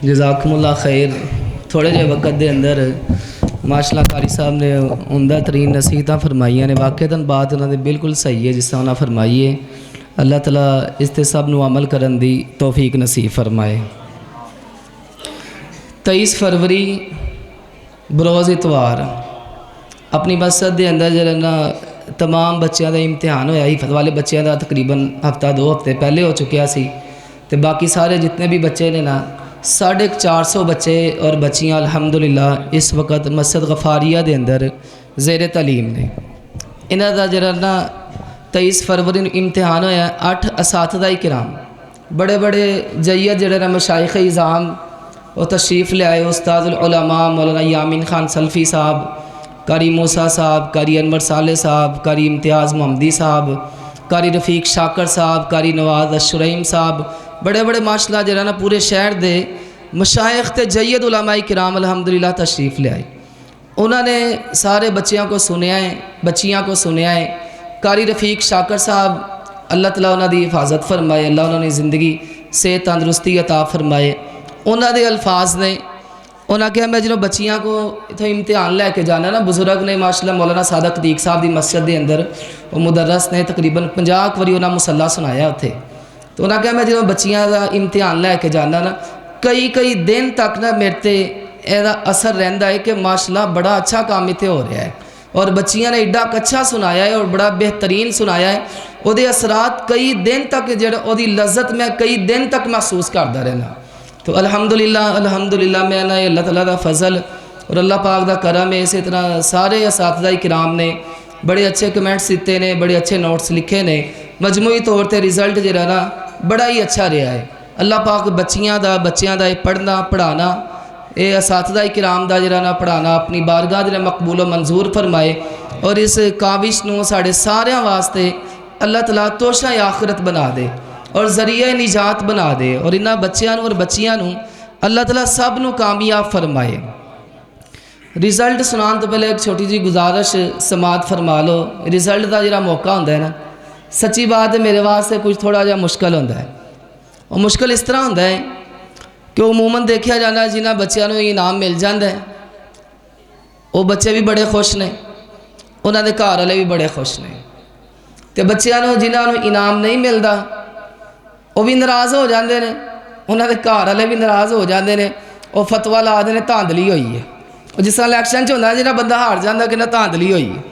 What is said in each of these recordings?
जज़ाकुमुल्लाह खैर। थोड़े जे वक्त के अंदर माशाअल्लाह कारी साहब ने उमदा तरीन नसीहतां फरमाइयां ने। वाकईतन बात उन्होंने बिल्कुल सही है जिस तरह उन्हें फरमाई है। अल्लाह ताला इस ते सब नूं अमल करन दी तौफीक नसीब फरमाए। 23 फरवरी बरोज़ इतवार अपनी मस्जिद के अंदर जरा ना तमाम बच्चों का इम्तिहान होया। हिफत वाले बच्चों का तकरीबन हफ्ता 2 हफ्ते पहले हो चुकिया सी ते बाकी सारे जितने भी बच्चे ने ना 450 बच्चे और बच्चियाँ अल्हम्दुलिल्लाह इस वक्त मस्जिद गफारिया के अंदर ज़ेर तलीम ने। इन्हां दा जरा ना 23 फरवरी इम्तिहान होया। 8 असातिज़ा किराम बड़े बड़े जय्यद जड़े ना मशाइख इज़ाम और तशरीफ़ ले आए। उस्ताद उल-उलमा मौलाना यामीन खान सल्फ़ी साहब, कारी मूसा साहब, कारी अनवर साले साहब, कारी इम्तियाज़ मोहम्मदी साहब, कारी रफ़ीक शाकर साहब, कारी नवाज़ अशुरैम साहब, बड़े बड़े माशाअल्लाह जरा ना पूरे शहर दे मशाइख ते जय्यद उलमाए किराम अल्हम्दुलिल्लाह तशरीफ़ ले आए। उन्होंने सारे बच्चियों को सुनया है, बच्चियाँ को सुनया है। कारी रफ़ीक शाकर साहब अल्लाह ताला उन्हां दी हिफाजत फरमाए, अल्लाह उन्होंने ज़िंदगी सेहत तंदरुस्ती अता फरमाए। उन्होंने अल्फाज ने उन्हें कहा मैं जो बच्चियाँ को इतना इम्तिहान लैके जाना ना, बुजुर्ग ने माशाअल्लाह मौलाना सादक दीक साहब की मस्जिद के अंदर वो मुदर्रस ने तकरीबन 50 वारी उन्हें मुसल्ला सुनाया उत्थे। तो उन्हें कहा मैं जो बच्चियाँ का इम्तिहान लैके जाना ना, कई दिन तक ना मेरे ते एदा असर रहिंदा है कि माशाअल्लाह बड़ा अच्छा काम इत्थे हो रहा है और बच्चियाँ ने एडा अच्छा सुनाया है और बड़ा बेहतरीन सुनाया है। उहदे असरात कई दिन तक जो उहदी लज्जत मैं कई दिन तक महसूस करता रहना। तो अल्हम्दुलिल्लाह अल्हम्दुलिल्लाह मैं ना अल्लाह ताला दा फजल और अल्लाह पाक दा करम है। इस तरह सारे असातिज़ा किराम ने बड़े अच्छे कमेंट्स दिते ने, बड़े अच्छे नोट्स लिखे ने। मजमूई तौर पर रिजल्ट जो ना बड़ा ही अच्छा रहा है। अल्लाह पाक बच्चियां दा पढ़ना पढ़ाना ये असातिज़ा किराम दा जरा ना पढ़ाना अपनी बारगाह दे मकबूल मंजूर फरमाए और इस काविश नूं साढ़े सारियां वास्ते अल्लाह ताला तोशा आखिरत बना दे और ज़रिया निजात बना दे और इन्हां बच्चों और बच्चियां नूं अल्लाह ताला सब नूं कामयाब फरमाए। रिजल्ट सुनाने तो पहले एक छोटी जी गुजारिश समात फरमा लो। रिजल्ट का जो मौका होंदा है ना, सच्ची बात है मेरे वास्ते कुछ थोड़ा जहा मुश्किल होंदा है। और मुश्किल इस तरह होंदा है कि अमूमन देखा जाना जिन्हां बच्चों को इनाम मिल जाता है वो बच्चे भी बड़े खुश ने, उन्होंने घर वाले भी बड़े खुश ने। तो बच्चों को जिन्होंने इनाम नहीं मिलता वो भी नाराज़ हो जाते हैं, उन्होंने घर वाले भी नाराज़ हो जाते हैं। वो फतवा ला देने धांधली हुई है। जिस तरह इलैक्शन होंदा जिन्हें बंदा हार जाता कि धांधली हुई है,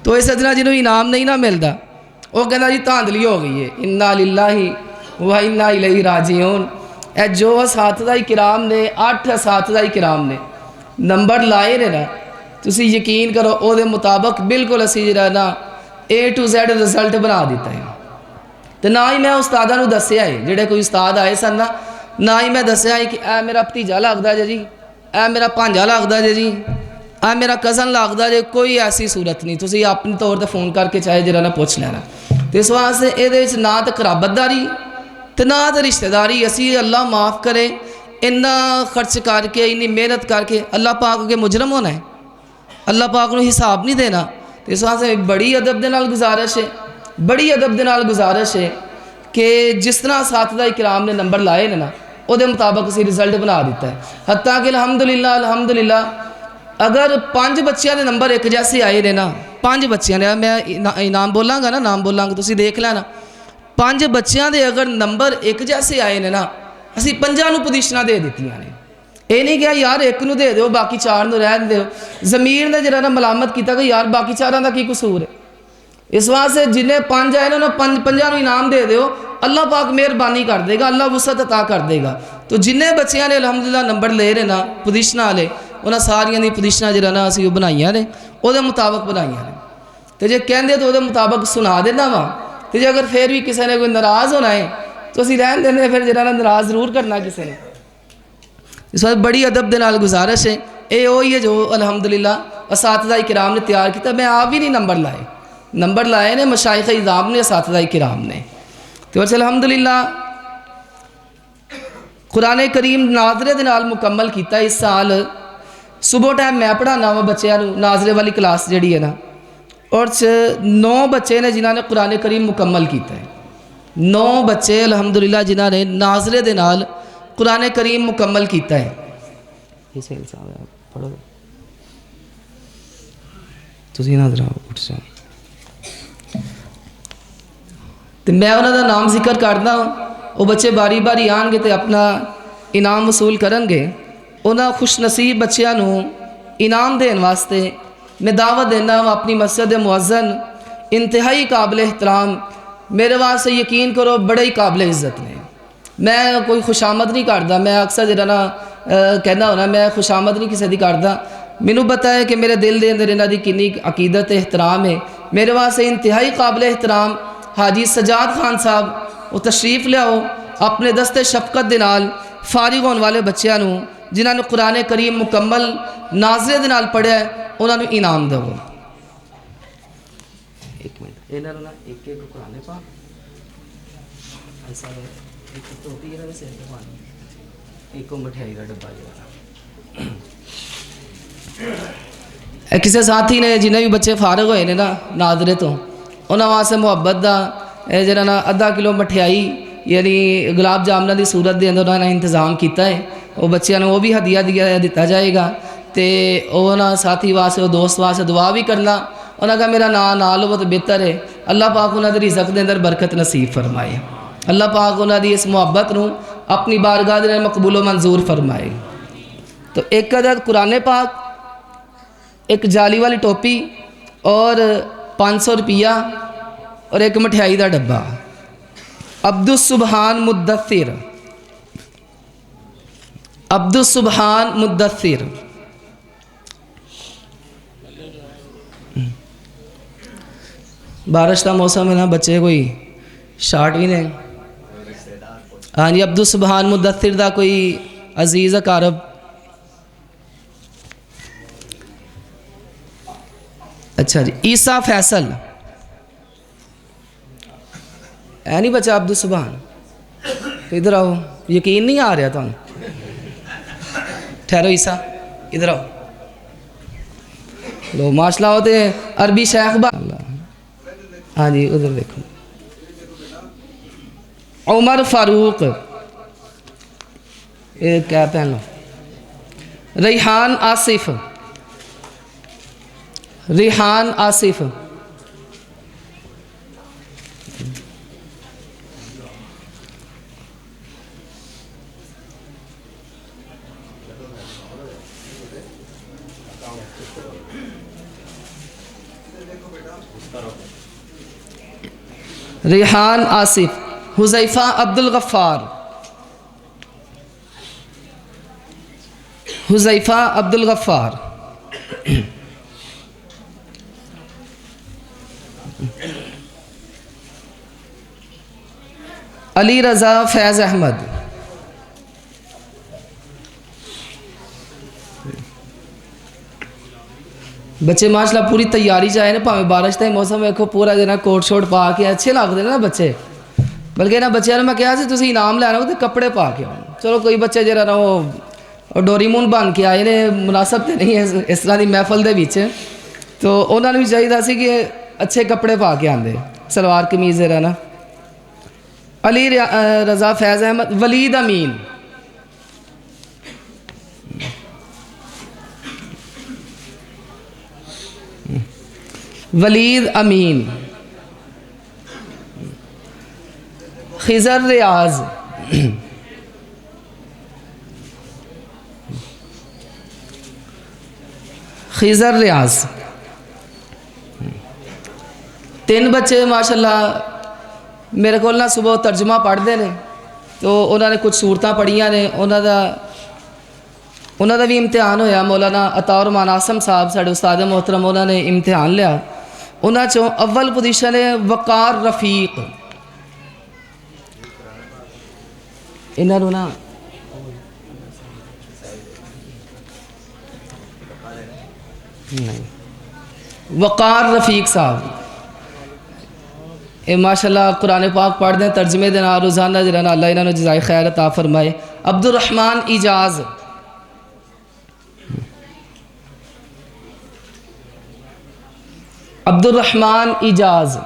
तो इस तरह जिन्होंने इनाम नहीं ना मिलता वो कहना जी धांधली हो गई है। इन्ना लिल्लाही व इन्ना इलैहि राजिऊन। ए जो असातिज़ा किराम ने 8 असातिज़ा किराम ने नंबर लाए ने ना, तुसी यकीन करो वो मुताबिक बिल्कुल असी जरा ना A to Z रिजल्ट बना दिता है। तो ना ही मैं उस्तादा नूं दस्सिया है, जेडे कोई उस्ताद आए सन ना ही मैं दस्सिया है कि ए मेरा भतीजा लगता जे जी, ए मेरा भांजा लगता जे जी, ए मेरा कज़न लगता जे। कोई ऐसी सूरत नहीं, तुसी अपने तौर पर फोन करके चाहे जरा ना पुछ लेना। तो इस वास्ते ये ना तो खराबतदारी तो ना तो रिश्तेदारी। असी अल्लाह माफ़ करे इन्ना खर्च करके इन्नी मेहनत करके अल्लाह पाक के मुजरम होना है, अल्लाह पाक को हिसाब नहीं देना। तो इस वास्ते बड़ी अदब के नाल गुजारिश है, बड़ी अदब के नाल गुजारिश है कि जिस तरह असातिज़ा किराम ने नंबर लाए ने ना वो मुताबिक असी रिजल्ट बना दिता है। हत्ता कि अल्हम्दुलिल्लाह अल्हम्दुलिल्लाह अगर 5 बच्चों के नंबर एक जैसे आए ने ना, 5 बच्चों ने, मैं इनाम बोलांगा ना, नाम बोलांगा तुसी देख लेना, 5 बच्चों के अगर नंबर एक जैसे आए ने ना असी 5 नूं पोजीशनां दे दित्तियां ने। ये नहीं कहा यार एक नूं दे दो बाकी 4 नूं रहन दो। ज़मीर ने जरा ना मलामत किया कि यार बाकी 4 का की कसूर है। इस वास्ते जिन्हें 5 आए ना उन्होंने 5 नूं इनाम दे दो, अल्लाह पाक मेहरबानी कर देगा, अल्लाह वुसअत अता कर देगा। तो जिन्हें बच्चों ने अल्हम्दुलिल्लाह नंबर ले रहे ना पोजीशन वाले, उन्होंने सारिया दी पोजीशनां जरा ना असीं बनाइयां ने, वो मुताबिक बनाइयां ने। तो जे कहते तो वो मुताबिक सुना देना वा। तो जे अगर फिर भी किसी ने कोई नाराज़ होना है तो असीं रहन देंदे, फिर जरा ना नाराज़ जरूर करना किसी ने। इस बार बड़ी अदब के नाल गुजारिश है। ये वही है जो अल्हम्दुलिल्लाह असातिज़ा किराम ने तैयार किया। मैं आप भी नहीं नंबर लाए ने मशाइख इज़ाम ने, असातिज़ा किराम ने। तो बस अल्हम्दुलिल्लाह कुरान करीम नाजरे दे नाल मुकम्मल किया। इस साल सुबह टाइम मैं पढ़ाना वा बच्चों को, नाजरे वाली क्लास जी है ना, और 9 बच्चे ने जिन्होंने कुरान करीम मुकम्मल किया है। 9 बच्चे अल्हम्दुलिल्लाह जिन्होंने नाजरे दे नाल कुरान करीम मुकम्मल किया है। इसे पढ़ो तुसी ना जरा उठ जाओ। तो मैं उन्होंने नाम जिक्र करदा, वो बच्चे बारी बारी आएंगे तो अपना इनाम वसूल करेंगे। उन्होंने खुश नसीब बच्चों को इनाम देने वास्ते मैं दावत देना वा अपनी मस्जिद मुअज्जन इंतहाई काबिल एहतराम, मेरे वास्ते यकीन करो बड़े ही काबिल इज़्ज़त ने। मैं कोई खुशामद नहीं करता, मैं अक्सर जरा ना कहना होना मैं खुशामद नहीं किसी की करता। मैनू पता है कि मेरे दिल के अंदर इन्हों की कितनी अकीदत एहतराम है। मेरे वास्ते इंतहाई काबिल एहतराम हाजी सजाद खान साहब, वो तशरीफ़ लियाओ अपने दस्ते शफकत के नाल फारिग होने वाले बच्चों को जिन्होंने कुरान करीम मुकम्मल नाज़रे के नाल पढ़िया उन्होंने इनाम देवो। एक मिनट इन्होंने ना एक एक कुरान पाक ऐसा एक टोपी इन्होंने सिर पे पानी, एक मठियाई का डब्बा जो किसी साथी ने जिन्हें भी बच्चे फारग होए ने ना नादरे तो उन्होंने वास्ते मुहब्बत का जरा ना आधा किलो मठियाई यानी गुलाब जामुना की सूरत के अंदर उन्होंने इंतजाम किया है। वो बच्चों को वो भी हदिया दिता जाएगा। तो उन्होंने साथी वास्ते वो दोस्त वास्ते दुआ भी करना। उन्होंने कहा मेरा नाम ना लो तो बेहतर है। अल्लाह पाक उन्होंने रिज़्क़ के अंदर बरकत नसीब फरमाए। अल्लाह पाक उन्होंने इस मुहब्बत को अपनी बारगाह के मकबूल मंजूर फरमाए। तो एक अदद कुरान पाक, एक जाली वाली टोपी और 500 रुपया और एक मठियाई का डब्बा। अब्दुल सुबहान मुद्दसिर, अब्दुल सुबहान मुद्दसिर। बारिश का मौसम है ना, बच्चे कोई शार्ट भी नहीं। हाँ जी, अब्दुल सुबहान मुद्दसिर का कोई अजीज़ अकारब। अच्छा जी, ईसा फैसल है नहीं बच्चा अब्दुल सुबहान, इधर आओ। यकीन नहीं आ रहा तुम, ठहरो ईसा इधर आओ। लो माशाल्लाह हो तो अरबी शेख बा। हाँ जी उधर देखो। उमर फारूक, ये क्या पहन लो। रेहान आसिफ, रेहान आसिफ। रेहान आसिफ। हुज़ैफ़ा अब्दुल गफ़्फ़ार, हुज़ैफ़ा अब्दुल गफ़्फ़ार। अली रज़ा फैज़ अहमद, बच्चे माशाल्लाह पूरी तैयारी चाहे ना, भावें बारिश का मौसम देखो पूरा जना कोट शोट पा के अच्छे लगते हैं ना बच्चे। बल्कि ना बच्चों ने मैं कहा तुम इनाम लैना हो तो कपड़े पा के आओ। चलो कोई बच्चे जरा ना वो डोरीमून बन के आए ने, मुनासब तो नहीं है इस तरह की महफल के बीच। तो उन्होंने भी चाहिए सी कि अच्छे कपड़े पा के आते, सलवार कमीज़ जरा ना। अली रज़ा फैज़ अहमद। वलीद अमीन, वलीद अमीन। खिज़र रियाज, खिज़र रियाज। 3 बच्चे माशाल्लाह मेरे को ना सुबह तर्जमा पढ़ते हैं। तो उन्होंने कुछ सूरतां पढ़िया ने, उन्होंने भी इम्तिहान होया। मौलाना अताउर मान आसम साहब साढ़े उस्ताद मोहतरम, उन्होंने इम्तिहान लिया। उन्होंने चो अव्वल पोजीशन है वकार रफ़ीक। इन्होंने ना वकार रफ़ीक साहब ये माशाल्लाह कुरान पाक पढ़ते हैं तर्जमे के नाल रोज़ाना जरा ना अल्लाह इन्होंने जज़ाए खैर अता फरमाए। अब्दुल रहमान इजाज़, अब्दुल रहमान इजाज़।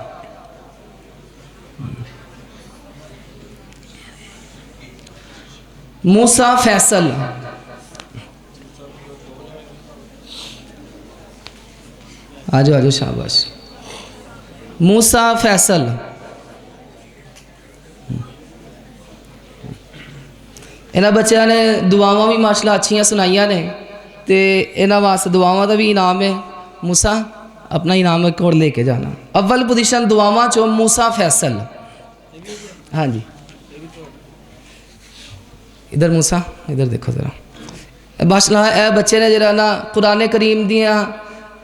मूसा फैसल, आजो आजो शाबाश। मूसा फैसल, इन्होंने बच्चों ने दुआवां भी माशाल्लाह अच्छियां सुनाइया ने, तो इन्होंने वास्ते दुआवां का भी इनाम है। मूसा अपना इनाम एक और लेके जाना। अव्वल पोजीशन दुआवां चो मूसा फैसल। हाँ जी, इधर मूसा, इधर देखो ज़रा। माशाल्लाह ए बच्चे ने जरा ना कुरान करीम दियाँ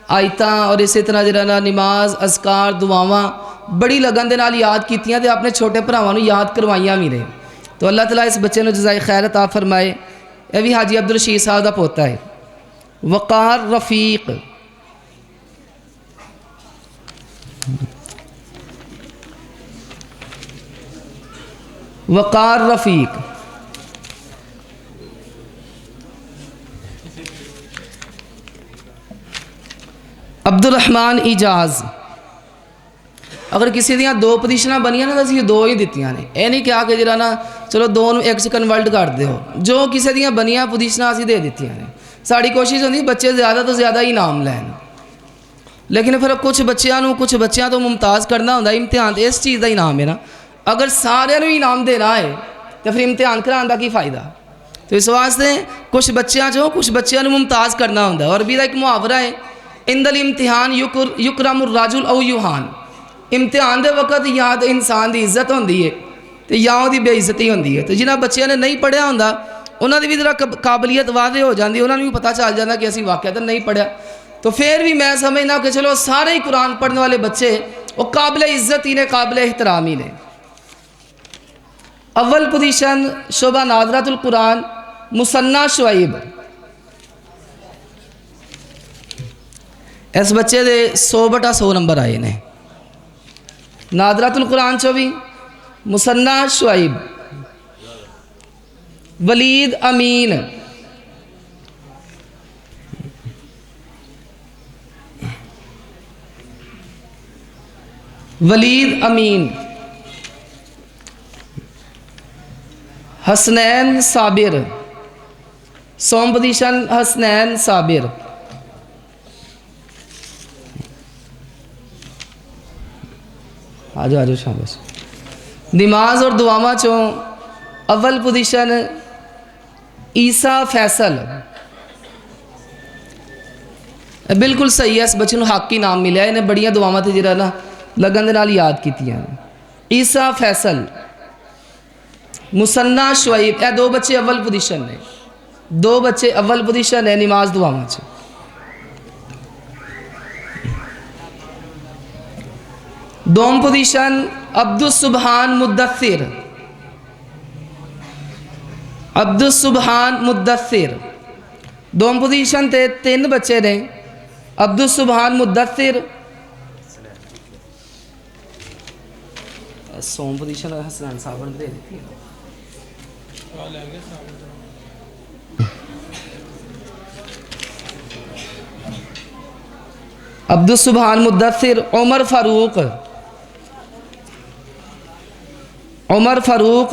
आयतां और इस तरह जरा ना नमाज अज़कार दुआवां बड़ी लगन दे नाल याद कीतियां ते अपने छोटे भरावां नूं याद करवाइयां भी ने। तो अल्लाह ताला इस बच्चे नूं जज़ाए खैर अता फरमाए। यह भी हाजी अब्दुल रशीद साहब का पोता है। वक़ार रफ़ीक, वक़ार रफ़ीक, अब्दुल रहमान इजाज़। अगर किसी दियाँ दो पोजीशनां बनियां ना तो असीं दो ही दित्तियां ने, यह नहीं कहा कि जरा ना चलो दो नूं एक च कन्वर्ट कर दो। जो किसी दियाँ बनियां पोजीशनां असीं दे दित्तियां ने। साड़ी कोशिश होंदी बच्चे ज़्यादा तो ज़्यादा ही इनाम लैन, लेकिन फिर कुछ बच्चों तो मुमताज़ करना होंदा। इम्तिहान तो इस चीज़ का इनाम है ना, अगर सारिਆਂ ਨੂੰ इनाम देना है तो फिर इम्तिहान कराने का की फ़ायदा। तो इस वास्ते कुछ बच्चों चो कुछ बच्चों को मुमताज़ करना होंदा। और भी एक मुहावरा है, इंदल इम्तिहान युकरमुर राजुल औ युहान। इम्तिहान के वक्त या तो इंसान की इज्जत होंदी है तो या उसकी बेइज्जती होंदी है। तो जिन्होंने बच्चों ने नहीं पढ़िया होंदा उन्होंने भी जरा काबलियत वादे हो जाती, उन्होंने भी पता चल जाता कि असीं वाकई नहीं पढ़िया। तो फिर भी मैं समझना कि चलो सारे ही कुरान पढ़ने वाले बच्चे वो काबिल इज्जत ही ने, काबिल एहतराम ही ने। अव्वल पोजीशन शोभा नादरातुल कुरान मुसन्ना शुआइब। इस बच्चे दे 100/100 नंबर आए ने। नादरातुल कुरान चो भी मुसन्ना शुआइब। वलीद अमीन, वलीद अमीन। हसनैन साबिर, 100 पोजीशन हसनैन साबिर। आजो आजो शाबाश। नमाज और दुआवां चो अव्वल पोजीशन ईसा फैसल। बिल्कुल सही है, इस बच्चे को हक ही नाम मिले। इन्हें बड़िया दुआवां तो जरा ना लगन दे नाल याद कीतियां। ईसा फैसल, मुसन्ना शुआइब। यह दो बच्चे अव्वल पोजीशन ने, दो बच्चे अव्वल पोजीशन है नमाज दुआवां च। दोम पोजीशन अब्दुल सुबहान मुद्दसिर। अब्दुल सुबहान मुद्दसिर। दोम पोजीशन ते 3 बच्चे ने, अब्दुल सुबहान मुद्दसिर। 100 पोजीशन हसनैन साहब ने दे दी। अब्दुल सुबहान मुद्दसिर। उमर फारूक, उमर फारूक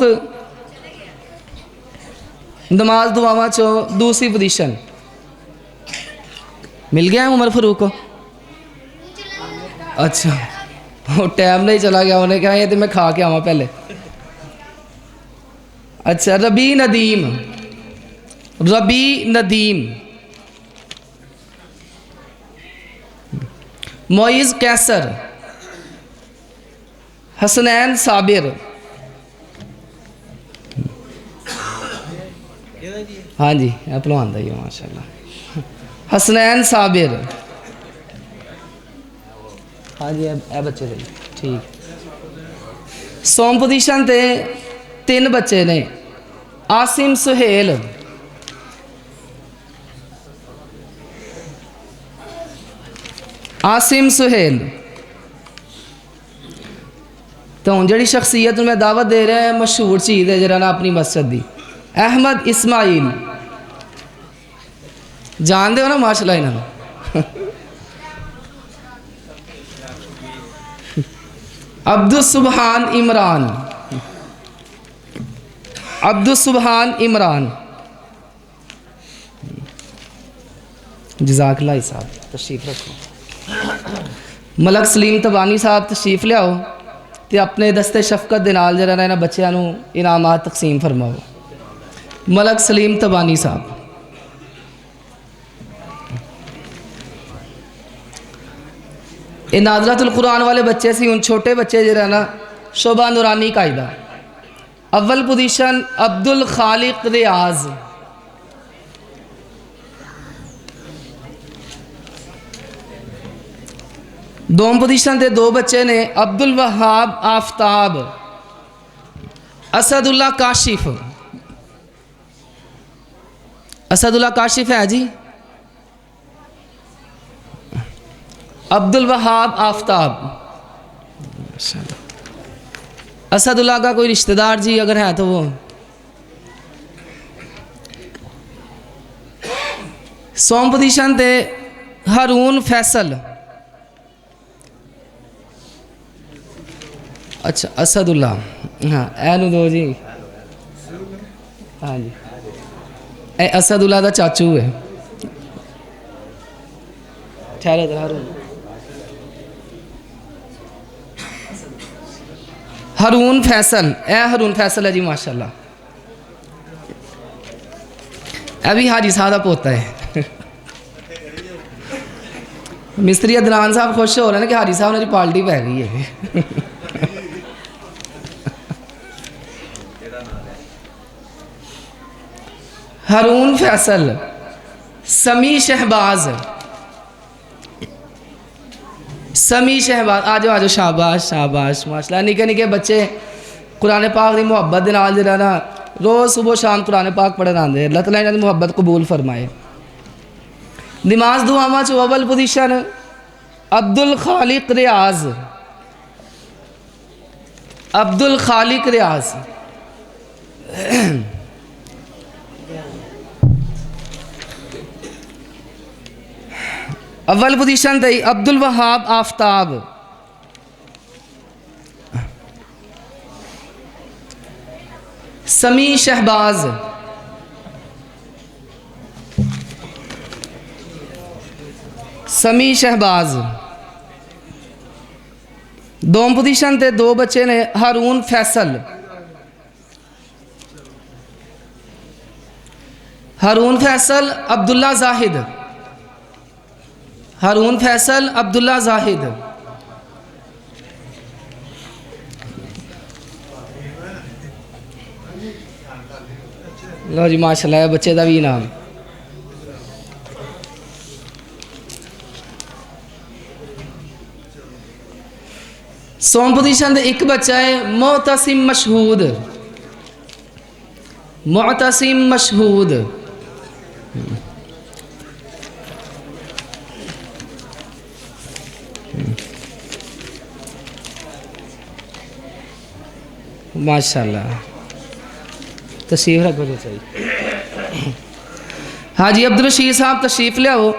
नमाज दुआवां चो दूसरी पोजीशन। मिल गया उमर फारूक को? अच्छा, वो टाइम नहीं चला गया, उन्हें कहा ये तो मैं खा के आवा पहले। अच्छा, रबी नदीम, रबी नदीम। मोइज़ कैसर, हसनैन साबिर। हाँ जी, पहलवान दा ही है माशाल्लाह। हसनैन साबिर। हाँ जी, ए बच्चे दे ठीक। 100 पोजीशन ते 3 बच्चे ने। आसिम सुहेल, आसिम सुहेल। तो हूँ जी शख्सियत मैं दावत दे रहा है, मशहूर चीज़ है जरा ना अपनी मस्जिद की। अहमद इस्माइल, जानते हो ना माशाल्लाह इन्होंने। अब्दुल सुबहान इमरान, अब्दुस्सुबहान इमरान। जज़ाकल्लाह साहब तशरीफ़ रखो। मलक सलीम तबानी साहब तशरीफ़ लियाओ तो अपने दस्ते शफकत दे नाल जरा इन्हां बच्चों नूं इनामात तकसीम फरमाओ। मलक सलीम तबानी साहब। ये नाज़रतुल कुरान वाले बच्चे सी, हुण छोटे बच्चे जरा ना शोभा नूरानी कायदा। अव्वल पोजीशन अब्दुल खालिक रियाज। दोम पोजीशन के दो बच्चे ने अब्दुल वहाब आफ्ताब, असदुल्ला काशिफ। असदुल्ला काशिफ है जी, अब्दुल वहाब आफ्ताब। असदुल्ला का कोई रिश्तेदार जी अगर है तो वो। सोम पोजीशन ते हारून फैसल। अच्छा असदुल्ला, हाँ एनू दो जी। हाँ जी, ए असदुल्ला का चाचू है। ठहरो तो हारून, हारून फैसल, ए हारून फैसल है जी माशाल्लाह। ए भी हाजी साहब का पोता है। मिस्त्री अदनान साहब खुश हो रहे हैं कि हाजी साहब ने पार्टी पै गई है। हारून फैसल, समी शहबाज। समी शहबाज, आ जाओ शाबाश शाबाश माशाल्लाह। निके निके बच्चे कुरान पाक की मुहब्बत के नाल जरा ना रोज़ सुबह शाम कुरान पाक पढ़न आते। अल्लाह ताला इन्हां दी मुहब्बत कबूल फरमाए। नमाज दुआवां च अव्वल पोजीशन अब्दुल खालिक रियाज। अब्दुल खालिक रियाज। अव्वल पोजीशन दी अब्दुल वहाब आफ्ताब। समी शहबाज। समी शहबाज। दोम पोजीशन ते दो बच्चे ने हारून फैसल। हारून फैसल अब्दुल्ला जाहिद। हारून फैसल अब्दुल्ला जाहिद। लो जी माशाल्लाह बच्चे का भी इनाम। सोम पोजीशन एक बच्चा है मोहतसिम मशहूद। मोहतसिम मशहूद। माशाल्लाह तशरीफ रखो तो सही। हाजी अब्दुल रशीद साहब तशरीफ लियाओ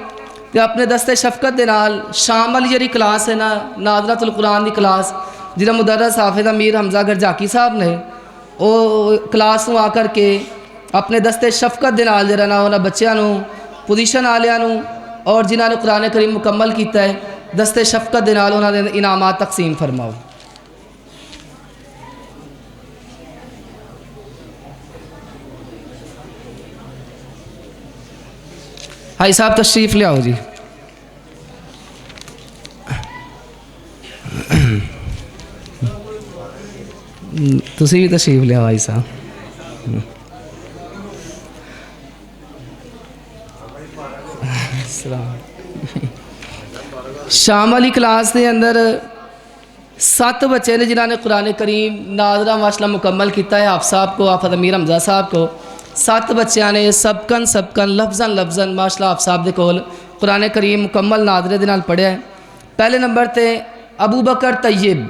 तो अपने दस्ते शफकत के नाल शाम वाली जी क्लास है ना नाज़रतुल कुरान की क्लास जिहड़ा मुदर्रस हाफिज़ अमीर हमजा गरजाकी साहब ने वो क्लास में आकर के अपने दस्ते शफकत के नाल जरा ना उन्होंने बच्चों नूं पोजीशन वालियां नूं और जिन्होंने कुरान करीम मुकम्मल किया है दस्ते शफकत के नाल उन्होंने इनामात तकसीम फरमाओ। भाई साहब तशरीफ़ लियाओ जी। तुसी भी तशरीफ़ लियाओ भाई साहब। शाम वाली क्लास के अंदर 7 बच्चे ने जिन्होंने कुरान करीम नाज़रा माशाल्लाह मुकम्मल किया है। आप साहब को हाफिज़ अमीर हमजा साहब को 7 बच्चों ने सबकन सबकन लफ्ज़न लफ्ज़न माशाल्लाह आप साहब दे कोल कुरान करीम मुकम्मल नादरे दे नाल पढ़िया है। पहले नंबर ते अबू बकर तैयब।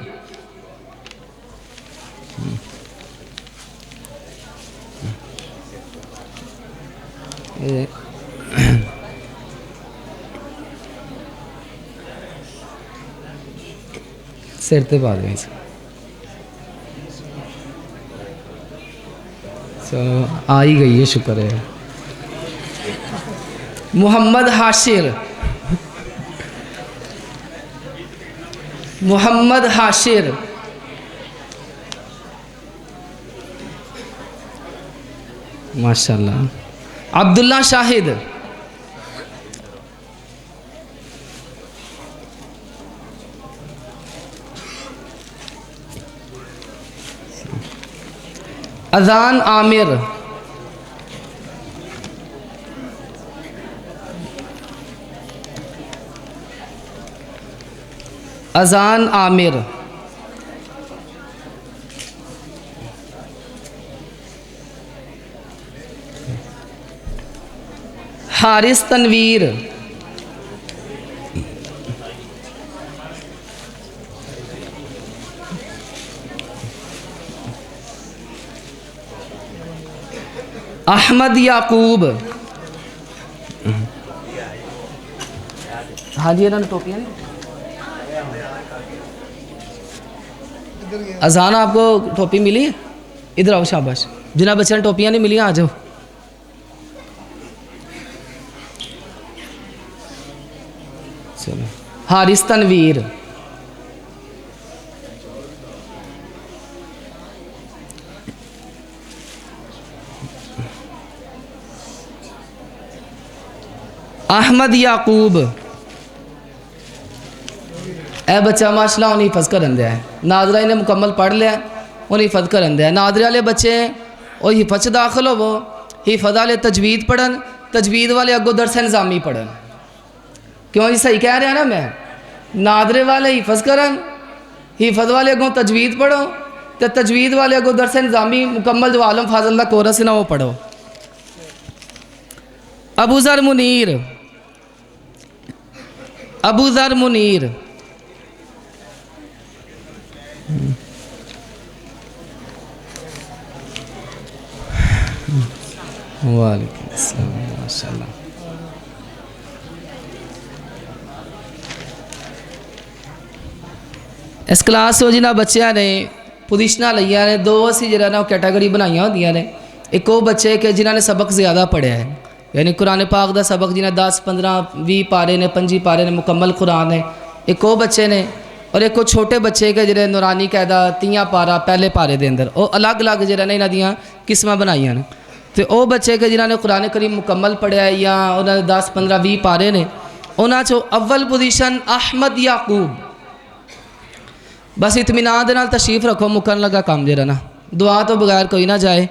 सिर ते पा दें चलो आ ही गई है, शुक्र है। मोहम्मद हाशिर, मोहम्मद हाशिर, माशाल्लाह। अब्दुल्ला शाहिद, अजान आमिर, अजान आमिर, हारिस तनवीर, अहमद याकूब। हाँ जी, इन्होंने टोपियाँ नहीं। अजान आपको टोपी मिली है? इधर आओ, शाबाश। जिन्हें बच्चों ने टोपियाँ नहीं मिली, आ जाओ। चलो, हारिस तनवीर, अहमद याकूब। ए बच्चा माशाल्लाह उन्हें हिफज करन दिया है, नादरा इन्हें मुकम्मल पढ़ लिया, उन्हें हिफज करन दिया। नादरे वाले बच्चे और हिफज दाखिल हो, हिफज वाले तजवीद पढ़न, तजवीद वाले अगो दरस निज़ामी पढ़न। क्यों जी, सही कह रहा ना मैं? नादरे वाले हिफज करन, हिफज वाले अगों तजवीद पढ़ो, तो तजवीद वाले अगों दरस निज़ामी मुकम्मल जो आलम फाजल दा कोरस है ना वो पढ़ो। अबू ज़र मुनीर, अबू ज़र मुनीर, वालेकुम अस्सलाम, माशाल्लाह। इस क्लास में जिन्होंने बच्चों ने पोजिशना लिया ने, दो असी जरा ना कैटागरी बनाई होंगे ने। एक वो बच्चे के जिन्होंने सबक ज़्यादा पढ़िया है, यानी कुरान पाक का सबक जिन्हें 10, 15, 20 पारे ने, 25 पारे ने मुकम्मल कुरान है। एक वो बच्चे ने, और एक वो छोटे बच्चे के जिन्हें नूरानी कैदा 30 पारा पहले पारे के अंदर, वो अलग अलग जरा ने इन्हों किस्म बनाई हैं। तो वो बच्चे के जिन्होंने कुरान करीम मुकम्मल पढ़िया है या उन्होंने 10, 15, 20 पारे ने, उन्होंने अव्वल पोजीशन अहमद याकूब। बस इत्मीनान दे नाल तशरीफ़ रखो, मुकन लगा काम जरा ना, दुआ तो बगैर कोई ना जाए,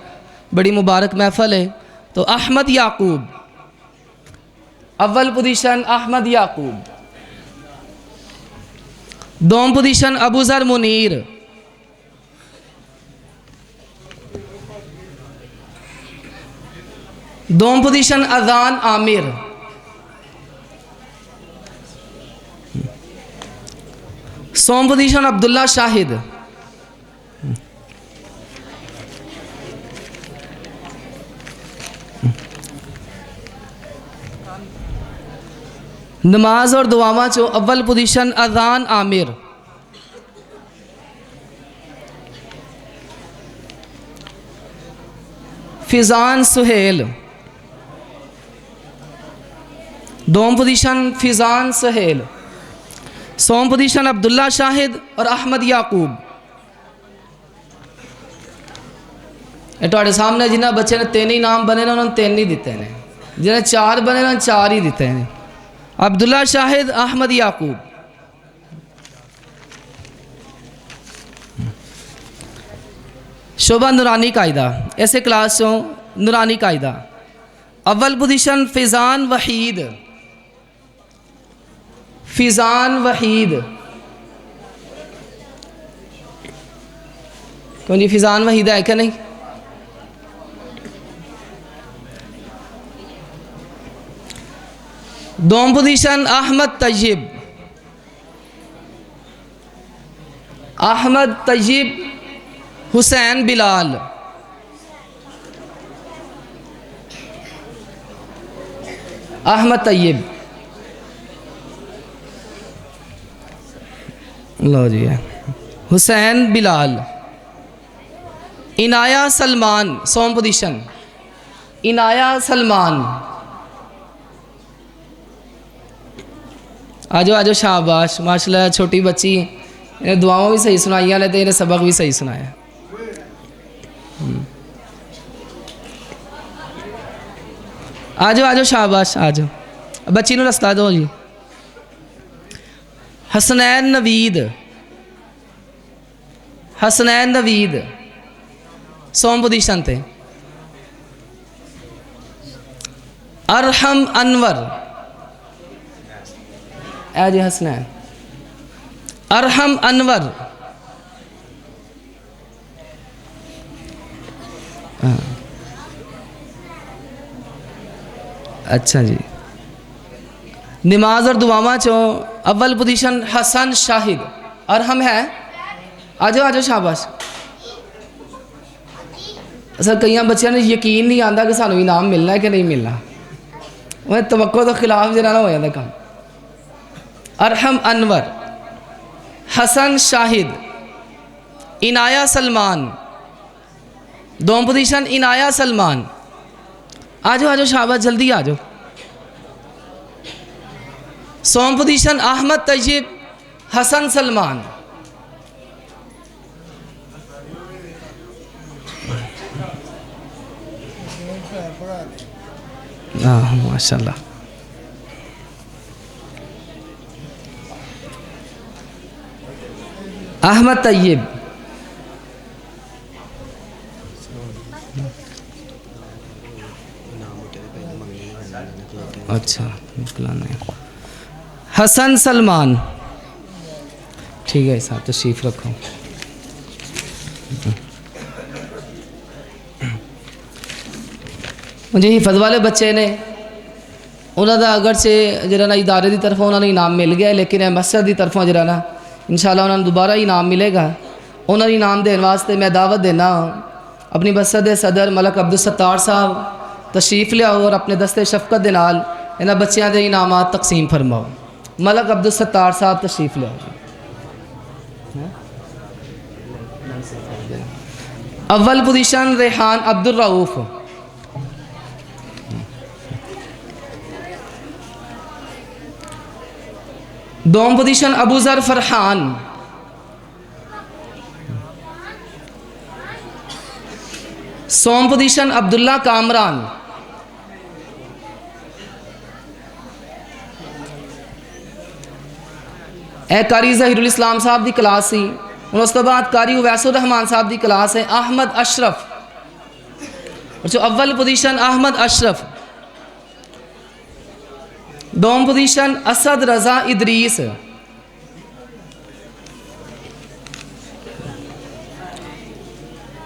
बड़ी मुबारक महफल है। तो अहमद याकूब, अव्वल पोजीशन अहमद याकूब। दोम पोजीशन अबू ज़र मुनीर, दोम पोजीशन अजान आमिर, सोम पोजीशन अब्दुल्ला शाहिद, नमाज और दुआवा चो अव्वल पोजीशन अजान आमिर, फिजान सुहेल, दोम पोजीशन फिजान सुहेल, सोम पोजीशन अब्दुल्ला शाहिद और अहमद याकूब। ये सामने जिन्हें बच्चे ने 3 ही नाम बने उन्होंने 3 ही दिते हैं, जिन्हें 4 बने उन्होंने 4 ही दिते हैं, अब्दुल्ला शाहिद, अहमद याकूब। शोभा नूरानी कायदा, ऐसे क्लास चो नूरानी कायदा। अव्वल पोजीशन फिजान वहीद, फिजान वहीद। कौन जी फिजान वहीद है क्या? नहीं। दोम पोजीशन अहमद तय्यब, अहमद तय्यब हुसैन बिलाल, अहमद तय्यब। लो जी, हुसैन बिलाल। इनाया सलमान, सॉन्ग पोजीशन। इनाया सलमान, आजो आजो, शाबाश माशाल्लाह। छोटी बच्ची, इन्हें दुआओं भी सही सुनाइया ने तो इन्हें सबक भी सही सुनाया। आजो आजो, शाबाश आजो। बच्ची नूं रस्ता दो जी। हसनैन नवीद, हसनैन नवीद, सॉन्ग पोजीशन ते। अरहम अनवर, ए जी हसनैन। अरहम अनवर, हाँ। अच्छा जी। नमाज और दुआवा चो अव्वल पोजीशन हसन शाहिद। अरहम है, आजो आजो, शाबाश। सर कई बच्चों ने यकीन नहीं आता कि सानू इनाम मिलना है कि नहीं मिलना, वह तवक्को के खिलाफ जरा ना हो जाता काम। अरहम अनवर, हसन शाहिद, इनाया सलमान, दो पोजीशन इनाया सलमान। आजो आजो, शाबाश, जल्दी आजो। Song position Ahmad Tayyab, Hasan Salman. हाँ माशाल्लाह। अहमद तैयब, अच्छा निकलाना है। हसन सलमान, ठीक है साहब, तशरीफ़ रखो। मुझे हिफज वाले बच्चे ने उन्होंने अगरचे जरा ना इदारे की तरफों उन्होंने इनाम मिल गया, लेकिन मस्जिद की तरफों जरा ना इंशाअल्लाह उन्होंने दोबारा इनाम मिलेगा। उन्होंने इनाम देने वास्ते मैं दावत देना अपनी मस्जिद के सदर मलक अब्दुल सत्तार साहब तशरीफ़ लियाओ और अपने दस्ते शफकत के नाल इन्हां बच्चों के इनामात तकसीम फरमाओ। मलक अब्दुल सत्तार साहब तशरीफ़ लियाओ। अव्वल पोजीशन रेहान अब्दुल रऊफ़, दोम पोजीशन अबू ज़र फरहान, सोम पोजीशन अब्दुल्ला कामरान, ए कारी ज़हीरुल इस्लाम साहब की क्लास सी। उस तो बाद कारी उवैसुर रहमान साहब की क्लास है। अहमद अशरफ, जो अव्वल पोजीशन अहमद अशरफ, दोम पोजीशन असद रज़ा इदरीस,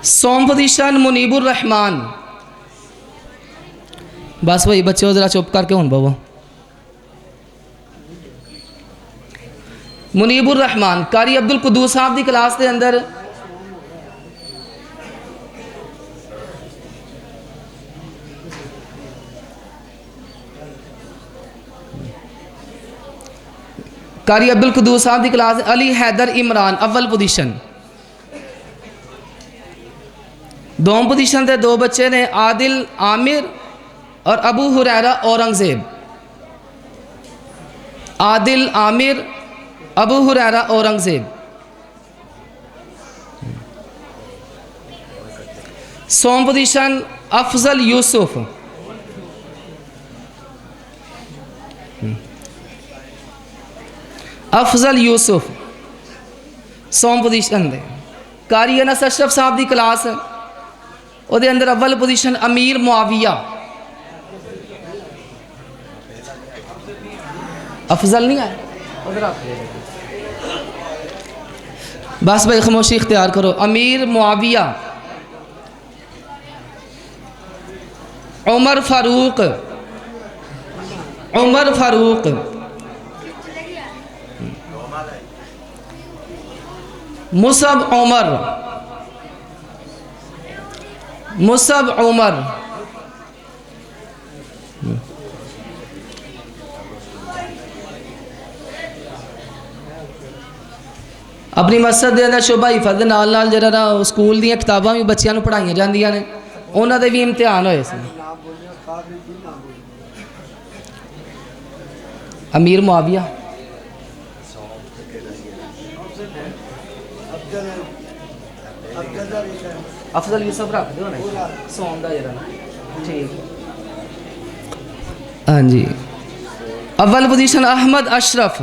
सोम पोजीशन मुनीबुर रहमान। बस वही बच्चे ज़रा चुप करके हूँ बाबा। मुनीबुर रहमान कारी अब्दुल कुद्दूस साहब की क्लास के अंदर कारी अब्दुल कुद्दूस साहब की क्लास अली हैदर इमरान अव्वल पोजीशन। दोम पोजीशन के दो बच्चे ने आदिल आमिर और अबू हुरैरा औरंगजेब। आदिल आमिर अबू हुरैरा औरंगजेब। सोम पोजीशन अफजल यूसुफ। अफजल यूसुफ सोम पोजीशन दे। कारी अनस अशरफ साहब की क्लास वो अंदर अव्वल पोजीशन अमीर मुआविया। अफजल नहीं है बस भाई खामोशी इख्तियार करो। अमीर मुआविया, उमर फारूक, उमर फारूक, मुसब उमर, मुसब उमर, अपनी मस्जिद के अंदर शोभा हिफत दे नाल नाल जरा ना स्कूल दी किताबां भी बच्चों को पढ़ाई जांदियां ने, उन्हां दे भी इम्तिहान होए सन। अमीर मुआविया, अफजल यूसुफ रख दो ना सौम दा जरा ठीक। हाँ जी, अव्वल position Ahmad Ashraf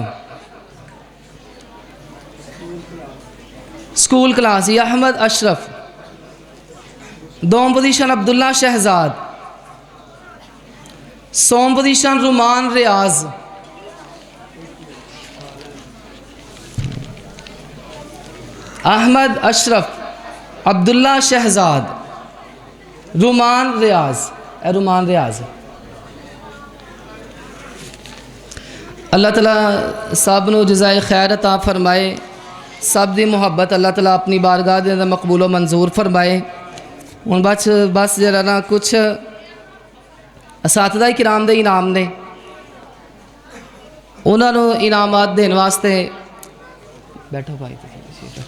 school class ही अहमद अशरफ। दोम पोजीशन अब्दुल्ला शहजाद। सोम पोजीशन रुमान रियाज। अहमद अशरफ, अब्दुल्ला शहजाद, रुमान रियाज। रुमान रियाज अल्लाह ताला सब नूं जज़ाए खैर अता फरमाए, सब दी मुहब्बत अल्लाह ताला अपनी बारगाह दे अंदर मकबूल व मंजूर फरमाए। हुण बस जरा ना कुछ असातिज़ा किराम दे इनाम ने, उन्हां नूं इनामात देने वास्ते बैठो भाई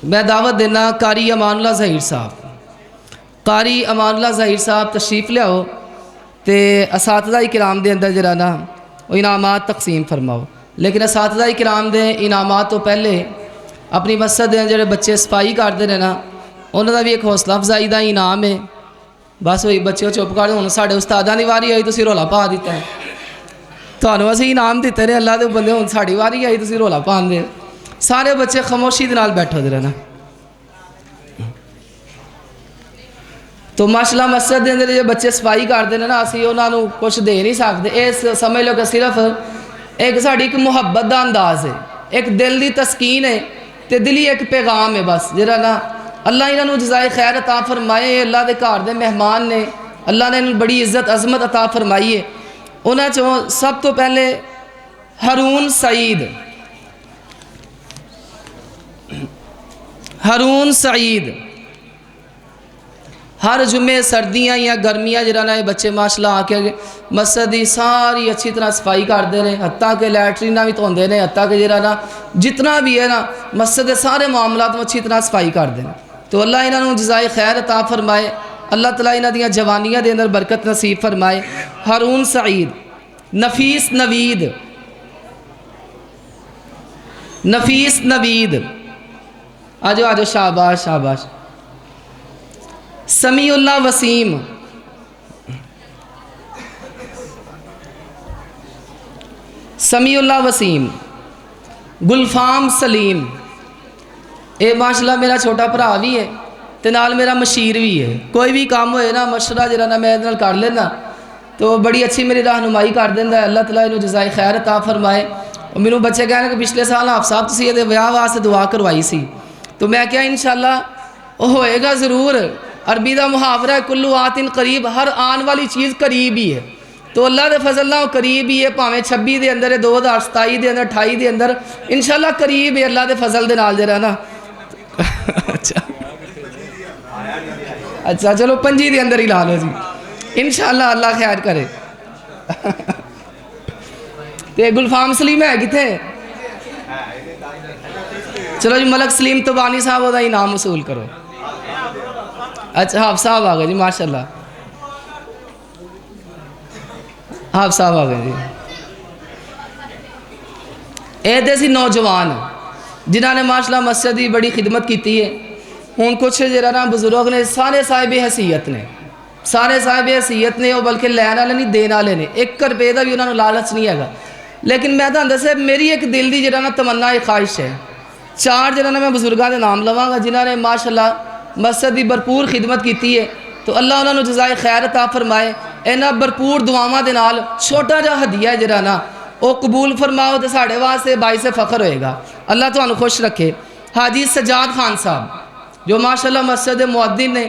मैं दावत देना कारी अमानुल्लाह ज़हीर साहब। कारी अमानुल्लाह ज़हीर साहब तशरीफ़ लियाओ तो असातिज़ा किराम दे अंदर जरा ना इनामात तकसीम फरमाओ। लेकिन असातिज़ा किराम दे इनामात तो पहले अपनी मस्जिद दे जो बच्चे सफाई करते हैं ना, उन्होंने भी एक हौसला अफजाई का इनाम है। बस वही बच्चे चुप कर, हुण साडे उस्तादां दी वारी आई, तुसीं रौला पा दिता है, तुहानूं असीं इनाम दिते ने अल्लाह दे बंदे, हुण साडी वारी आई तुसीं रौला पांदे। सारे बच्चे खामोशी दे नाल बैठो दे रहना। तो माशाअल्लाह मस्जिद के अंदर जो बच्चे सफाई करते हैं ना, असीं उन्हां नूं कुछ दे नहीं सकते। ये समझ लो कि सिर्फ एक साड़ी एक मुहब्बत का अंदाज है, एक दिल की तस्कीन है, तो दिली एक पैगाम है। बस जरा ना अल्लाह इन्हों जज़ाए खैर अता फरमाए। अल्लाह के घर के मेहमान ने, अल्लाह ने इन्हें बड़ी इज्जत अजमत अता फरमाई है। उन्हां चों सब तो पहले हारून सईद, हारून सईद हर जुम्मे सर्दियाँ या गर्मियाँ जरा ना बच्चे माशाल्लाह आके मस्जिद की सारी अच्छी तरह सफाई करते हैं, हत्ता के लैटरीना भी धोंदे ने, हत्ता के जरा ना जितना भी है ना मस्जिद के सारे मामलात में अच्छी तरह सफाई करते हैं। तो अल्लाह इन्हों जज़ाए खैर अता फरमाए, अल्लाह ताला इन्हां दियां जवानियां दे अंदर बरकत नसीब फरमाए। हारून सईद, नफीस नवीद, नफीस नवीद, आजो आजो शाबाश शाबाश। समीउल्लाह वसीम, समीउल्लाह वसीम, गुलफाम सलीम, ये माशाल्लाह मेरा छोटा भरा भी है तो नाल मेरा मशीर भी है। कोई भी काम होए ना मशवरा जरा ना मैं इहदे नाल कर लेना तो बड़ी अच्छी मेरी रहनुमाई कर देंदा है। अल्लाह ताला इन्हूं जज़ाए खैर अता फरमाए। और मैनूं बच्चे कहने कि पिछले साल आप साहब तुसीं इहदे विआह वास्ते दुआ करवाई सी, तो मैं क्या इंशाअल्लाह वो होएगा ज़रूर। अरबी का मुहावरा है कुल्लू आतिन करीब, हर आने वाली चीज़ करीब ही है। तो अल्लाह के फजल नाल करीब ही है, भावें 26 के अंदर है, 2027 के अंदर, 28 के अंदर इंशाअल्लाह करीब है अल्लाह के फजल के नाल जरा ना। अच्छा अच्छा चलो 25 के अंदर ही ला लो जी इंशाअल्लाह, अल्लाह खैर करे। तो गुलफाम सलीम है कितने? चलो जी मलक सलीम तबानी साहब वह इनाम वसूल करो। अच्छा हाफ साहब आ गए जी माशाल्लाह, हाफ साहब आ गए जी। ये सी नौजवान जिन्होंने माशाल्लाह मस्जिद की बड़ी खिदमत की है। हुण कुछ जरा ना बजुर्ग ने, सारे साहिब हैसीयत ने, सारे साहिब हैसीयत ने, बल्कि लैन वाले नहीं देने वाले ने, 1 रुपये का भी उन्होंने लालच नहीं है। लेकिन मैं तो दस मेरी एक दिल की जरा ना तमन्ना एक ख्वाहिश है। 4 जरा ना मैं बजुर्गों के नाम लवांगा जिन्होंने माशाल्लाह मस्जिद की भरपूर खिदमत की है। तो अल्लाह उन्होंने जज़ाए खैर अता फरमाए। इन्हां भरपूर दुआवां दे नाल छोटा जिहा हदिया है जरा ना वो कबूल फरमाओ तो साढ़े वास्ते बाइसे फ़ख्र होएगा। अल्लाह तुहानूं खुश रखे। हाजी सजाद खान साहब जो माशाल्लाह मस्जिद के मुअद्दिन ने,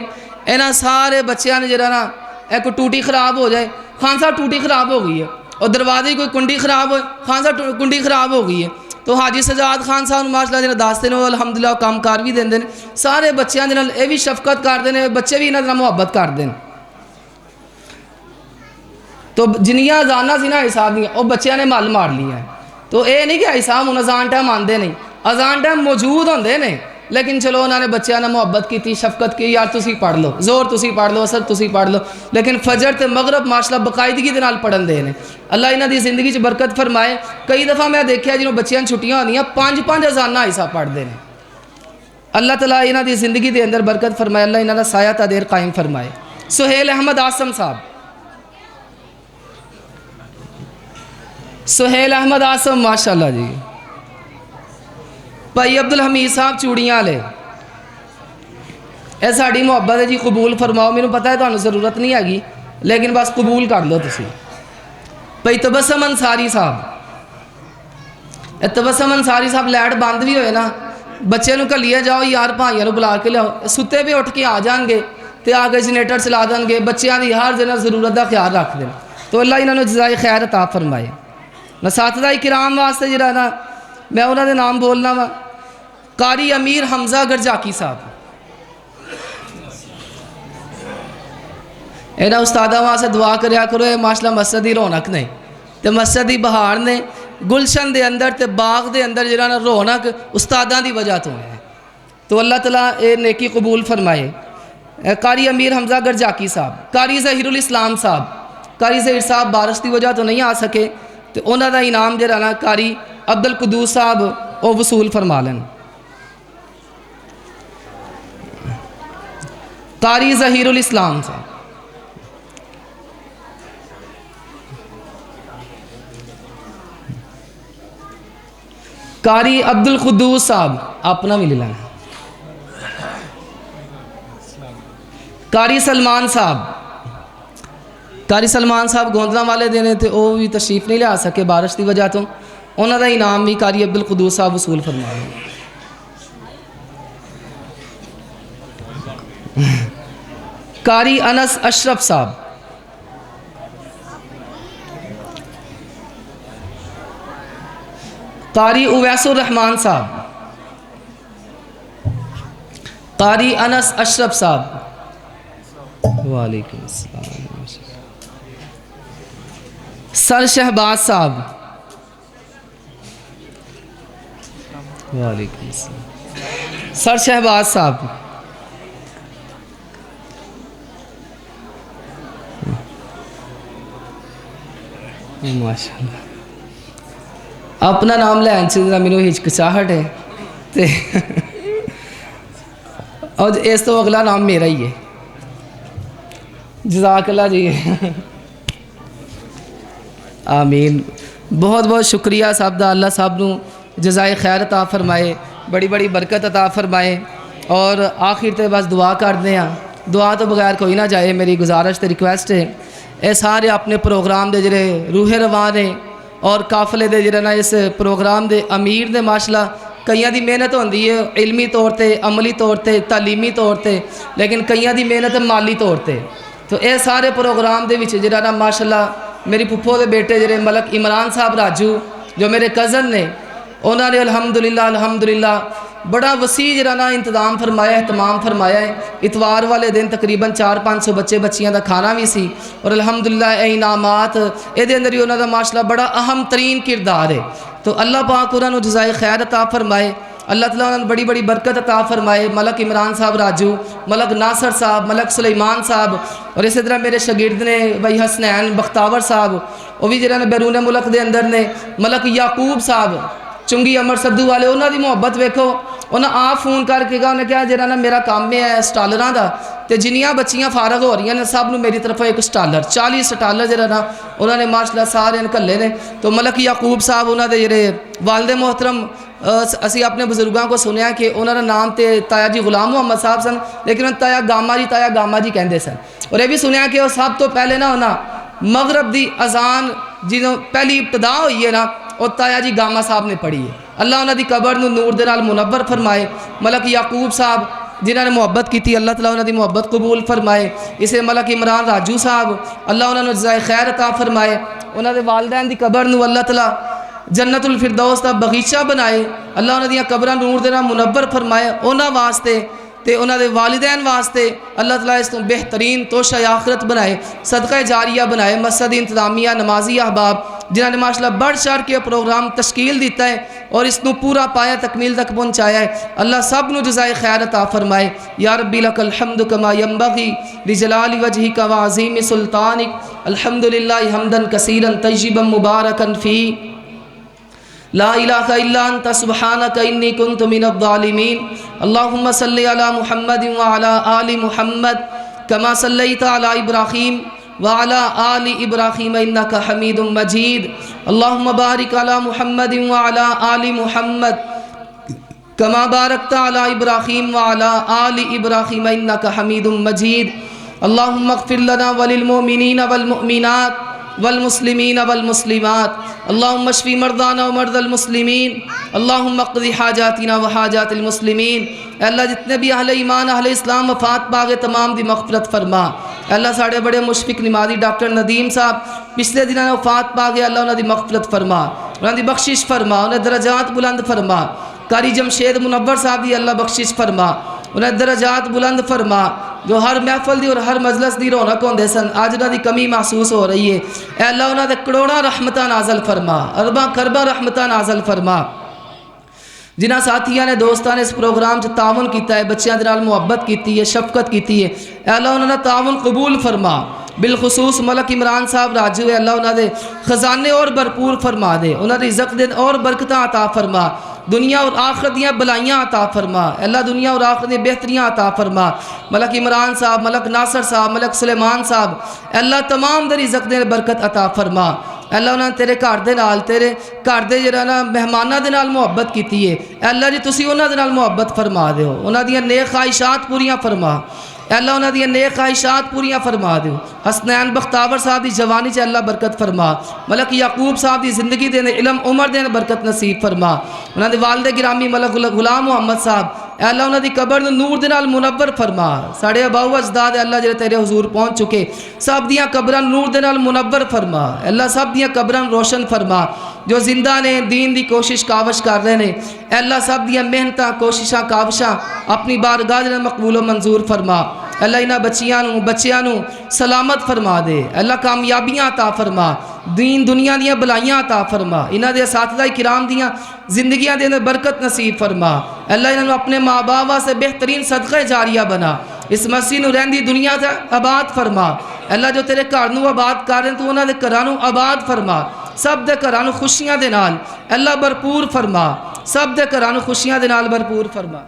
इन्हां सारे बच्चों ने जरा ना एक टूटी खराब हो जाए, खान साहब टूटी खराब हो गई है, और दरवाजे की कोई कुंडी खराब हो, खान साहब कुंडी खराब हो गई है, तो हाजी सजाद खान साहब माशाल्लाह जिन्हें दसते हैं अलहमदुलिल्लाह काम कार भी देंगे। सारे बच्चों के नाल भी शफकत करते हैं, बच्चे भी इन्हां नाल मुहब्बत करते हैं। तो जिन्नियां अजाना सी ना हिसाब दियां वो बच्चों ने मल मार लिया। तो ये नहीं कि हिसाब हुण अजान टाइम आते नहीं, अजान टाइम मौजूद होंदे ने, लेकिन चलो उन्होंने बच्चों ने मुहब्बत की, शफकत की, यार तुसी पढ़ लो, जोर तुसी पढ़ लो, असर तुसी पढ़ लो, लेकिन फजर ते मगरब माशाअल्लाह बकायदगी के नाल पढ़न दे ने। अल्लाह इन्हां दी जिंदगी च बरकत फरमाए। कई दफ़ा मैं देखा जिन्होंने बच्चों छुट्टियां होंदियां 5-5 अजाना हिस्सा पढ़ते हैं। अल्लाह तआला इन्हां दी जिंदगी के अंदर बरकत फरमाए, अल्लाह इन्हां दा साया ता देर कायम फरमाए। सुहेल अहमद आसम साहब, सुहेल अहमद आसम माशाअल्लाह जी। भाई अब्दुल हमीद साहब चूड़ियाँ वाले, यह साड़ी मुहब्बत है जी, कबूल फरमाओ। मैनू पता है तुहानू जरूरत नहीं हैगी, लेकिन बस कबूल कर लो तुसी। भाई तबस्सम अंसारी साहब, तबस्सम अंसारी साहब लैट बंद भी होए ना, बच्चे नू घलीए जाओ यार भाइयों को बुला के लियाओ, सुते भी उठ के आ जाएंगे तो आके जनरेटर चला देंगे, बच्चों की हर दिन जरूरत का ख्याल रखते हैं। तो अल्लाह इन्होंने जज़ाए खैर अता फरमाए। नसातिज़ा किराम वास्ते जिहड़ा ना मैं उन्होंने नाम बोलना वा, कारी अमीर हमजा गरजाकी साहब, इन्होंने उस्तादा वास्ते दुआ करया करो। ये माशाअल्लाह मस्जिद की रौनक ने, तो मस्जिद की बहार ने, गुलशन के अंदर ते बाग के अंदर जिहड़ा ना रौनक उस्तादा की वजह तो है। तो अल्लाह ताला ये नेकी कबूल फरमाए। कारी अमीर हमजा गरजाकी साहब, कारी ज़हीरुल इस्लाम साहब, कारी ज़हीर साहब बारिश की वजह तो नहीं आ सके, तो उन्होंने इनाम जिहड़ा ना कारी अब्दुल कुद्दूस साहब वो वसूल फरमा लें। कारी ज़हीरुल इस्लाम साहब, कारी अब्दुल कुद्दूस साहब अपना भी ले लेना। कारी सलमान साहब, कारी सलमान साहब गोंदला वाले देने थे, वो भी तशरीफ नहीं लिया सके बारिश की वजह तो, उन्होंने इनाम भी कारी अब्दुल कुद्दूस साहब वसूल फरमाए। कारी अनस अशरफ साहब, कारी उवैसुर रहमान साहब, कारी अनस अशरफ साहब, वालेकुम अस्सलाम। सर शहबाज साहब, वालेकुम अस्सलाम। सर शहबाज साहब, माशाअल्लाह अपना नाम लैन से मैनू हिचकिचाहट है ते और इस तो अगला नाम मेरा ही है। जज़ाकल्लाह जी, आमीन। बहुत बहुत शुक्रिया साहब दा, अल्लाह साहब नू जज़ाए खैर अता फरमाए, बड़ी बड़ी बरकत अता फरमाए। और आखिर ते बस दुआ करते हैं, दुआ तो बगैर कोई ना जाए। मेरी गुजारिश ते रिक्वेस्ट है, ये सारे अपने प्रोग्राम दे जिहड़े रूहे रवान ने और काफले दे जिहड़े ना इस प्रोग्राम दे अमीर ने, माशाअल्लाह कईयां दी मेहनत होंदी है इल्मी तौर ते, अमली तौर ते, तालीमी तौर ते, लेकिन कईयां दी मेहनत माली तौर ते। तो ये सारे प्रोग्राम दे विच जिहड़ा ना माशाअल्लाह मेरी फुफ्फो दे बेटे जिहड़े मलक इमरान साहब राजू जो मेरे कज़न ने, उन्होंने अल्हम्दुलिल्लाह अल्हम्दुलिल्लाह बड़ा वसी जिहड़ा ना इंतजाम फरमाया, एहतमाम फरमाया है। इतवार वाले दिन तकरीबन 400-500 बच्चे बच्चियां का खाना भी सी और अल्हम्दुलिल्लाह ये इनामात ये अंदर ही उन्होंने माशाअल्लाह बड़ा अहम तरीन किरदार है। तो अल्लाह पाक उन्होंने जज़ाए खैर अता फरमाए, अल्लाह ताला उन्होंने बड़ी बड़ी बरकत अता फरमाए। मलक इमरान साहब राजू, मलक नासर साहब, मलक सुलेमान साहब और इसी तरह मेरे शागिर्द ने भाई हसनैन बख्तावर साहब, वो भी जिन्होंने बैरून मुल्क के अंदर ने, मलक याकूब साहब चुंगी अमर सद्दू वाले, उन्होंने मुहब्बत वेखो। उन्हें आप फोन करके कहा, उन्हें कहा जरा ना मेरा काम है स्टालर का, तो जिन्नियां बच्चियां फारग हो रही ने सब मेरी तरफों एक स्टालर 40 स्टालर जरा ना उन्होंने माशाअल्लाह सारे घल्ले ने। तो मलक याकूब साहब उन्होंने जेरे वालदे मोहतरम असी अपने बजुर्गों को सुनिया कि उन्होंने नाम तो ताया जी गुलाम मोहम्मद साहब सन, लेकिन उन्हें ताया गामा जी कहते सन। और यह भी सुनिया कि वह सब तो पहले ना उन्हें मगरब की अजान जो पहली इब्तदा हुई है ना और ताया जी गामा साहब ने पढ़ी है। अल्लाह उन्होंने कबर नूर दे नाल मुनव्वर फरमाए। मलक याकूब साहब जिन्होंने मुहब्बत की थी, अल्लाह ताला उन्होंने मुहब्बत कबूल फरमाए। इसे मलक इमरान राजू साहब, अल्लाह उन्होंने जज़ाए खैर अता फरमाए। उन्होंने वालदैन की कबर नूं अल्लाह ताला जन्नतुल फिरदौस का बगीचा बनाए। अल्लाह उन्होंने कबर नूर दे नाल मुनव्वर फरमाए। उन्होंने वास्ते ते उन्होंने वालिदैन वास्ते अल्लाह ताला इस तो बेहतरीन तोशा आखिरत बनाए, सदका जारिया बनाए। मस्जिद इंतजामिया, नमाजी अहबाब जिन्होंने माशाल्लाह बढ़ चढ़ के प्रोग्राम तश्कील दिता है और इसनों पूरा पाया तकमील तक पहुँचाया है। अल्लाह सब नूं जज़ाए खैर अता फरमाए। या रब्बी लकल हम्दु कमा यंबगी लिजलाली वजहिका व अज़ीम सुल्तानिक। अल्हम्दुलिल्लाह हम्दन कसीरन तय्यिबन मुबारकन फ़ी। ला इलाहा इल्ला अंता सुब्हानका इन्नी कुन्तु मिनज़-ज़ालिमीन। अल्लाहुम्मा सल्लि अला मुहम्मदिन व अला आलि मुहम्मद कमा सल्लैता अला इब्राहीम व अला आलि इब्राहीम इन्नका हमीदुम मजीद। अल्लाहुम्मा बारिक अला मुहम्मदिन व अला आलि मुहम्मद कमा बारकता अला इब्राहीम व अला आलि इब्राहीम इन्नका हमीदुम मजीद। अल्लाहुम्मा इग़फिर लना व लिल मुमिनीन वल मुमिनात वल मुस्लिमीन वल मुस्लिमात। अल्लाहुम्मा अश्फि मर्दाना व मर्दल मुस्लिमीन। अल्लाहुम्मा क़ज़ी हाजातिना व हाजातिल मुस्लिमीन। अल्लाह जितने भी अहले ईमान अहले इस्लाम वफ़ात पागे तमाम दी मग़फ़िरत फरमा। अल्लाह साढ़े बड़े मुशफ़िक़ नमाज़ी डॉक्टर नदीम साहब पिछले दिनों ने वफ़ात पागे, अल्लाह उन्हां दी मग़फ़िरत फरमा, उन्हां दी बख्शिश फरमा, उन्हें दरजात बुलंद फरमा। कारी जमशेद मुनव्वर साहब दी अल्लाह बख्शिश फरमा, उन्हें दरजात बुलंद फरमा। जो हर महफल दी और हर मजलस दी रौनक होंदे सन, अज उन्हां दी कमी महसूस हो रही है। अल्लाह उन्हां दे करोड़ां रहमतां नाज़िल फरमा, अरबां खरबां रहमतां नाज़िल फरमा। जिन्हां साथियों ने दोस्तों ने इस प्रोग्राम च तावन किया है, बच्चों के नाल मुहब्बत की है, शफकत की है, अल्लाह उन्होंने तावन कबूल फरमा। बिलखसूस मलक इमरान साहब राजू है, अल्लाह उन्होंने खजाने और भरपूर फरमा दे, उन्होंने रिज़्क़ दे और बरकत अता फरमा, दुनिया और आखिरत दियाँ भलाइयाँ अता फरमा। अल्लाह दुनिया और आखिरत दी बेहतरियाँ अता फरमा। मलक इमरान साहब, मलक नासर साहब, मलक सुलेमान साहब, अल्लाह तमाम दे रिज़्क़ दे बरकत अता फरमा। अल्लाह उन्होंने तेरे घर दे नाल, तेरे घर दे जरा ना मेहमानां दे नाल मुहब्बत की है, अल्लाह जी तुसी उन्हां दे नाल मुहब्बत फरमा दो, उन्हां दियां नेक ख्वाहिशात पूरियां फरमा। अल्लाह उन्हां दियां नेक ख्वाहिशात पूरियां फरमा दो। हसनैन बख्तावर साहब की जवानी च अल्लाह बरकत फरमा। मलक याकूब साहब की जिंदगी देने इलम उमर देने बरकत नसीब फरमा। उन्हां दे वालिद गिरामी मलक गुलाम मोहम्मद साहब, अल्लाह उन्हां दी कबर नूं नूर दे नाल मुनव्वर फरमा। साढ़े अबाऊ अजदाद अल्लाह जिहड़े तेरे हुजूर पहुँच चुके, सब दियां कबरां नूर दे नाल मुनव्वर फरमा। अल्लाह सब दियां कबरां रोशन फरमा। जो जिंदा ने दीन की कोशिश कावश कर रहे हैं, अल्लाह सब दियां मेहनतां कोशिशां कावशां अपनी बारगाह दे नाल मकबूल मंजूर फरमा। अल्लाह इन्हां बच्चियां नूं सलामत फरमा दे, अल्लाह कामयाबियां अता फरमा, दीन दुनिया दियां भलाइयां अता फरमा। इन्हां दे असातिज़ा किराम दियां जिंदगियां दे अंदर बरकत नसीब फरमा। अल्लाह इन्हां नूं अपने माँ बाप वास्ते बेहतरीन सदका जारिया बना। इस मसीह नूं रहंदी दुनिया दा आबाद फरमा। अल्लाह जो तेरे घर नूं आबाद कर रहे, तू उन्हां दे घरां नूं आबाद फरमा। सब दे घरां नूं खुशियां दे नाल अल्लाह भरपूर फरमा, सब दे घरां नूं खुशियां दे नाल भरपूर फरमा।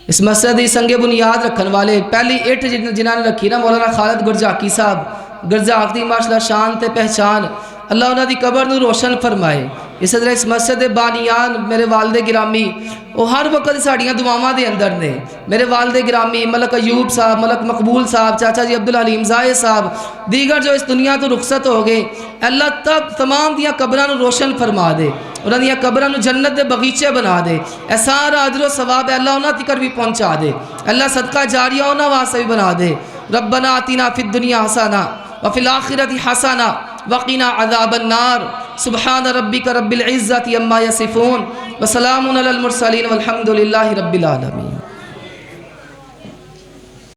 इस मसजिद की संगे बुनियाद रखने वाले पहली इट जिन्होंने रखी ना मौलाना खालिद गुरजाकी साहब, गुरजाक दी माशाल्लाह शान ते पहचान, अल्लाह उन्हां दी कबर नूं रोशन फरमाए। इस तरह इस मस्जिद के बानियान मेरे वालिद गिरामी वो हर वक्त साड़ियाँ दुआवां दे अंदर ने। मेरे वालिद गिरामी मलक अयूब साहब, मलक मकबूल साहब, चाचा जी अब्दुल हलीम जाए साहब, दीगर जो इस दुनिया तो रुखसत हो गए, अल्लाह तब तमाम दियाँ कबरां नूं रोशन फरमा दे, उन्हां दियां कबरां नूं जन्नत दे बगीचे बना दे। ऐ सारा अजर सवाब अल्लाह उन्हां तिकर भी पहुँचा दे। अल्लाह सदका जारिया उन्हां वास्ते भी बना दे। रब्बना आतिना फिद दुनिया हसना व फिल आखिरति हसना वक़िना अज़ाबन नार। सुब्हान रब्बिका रब्बिल इज़्ज़ति अम्मा यसिफून व सलामुन अलल मुरसलीन वल्हम्दुलिल्लाहि रब्बिल आलमीन।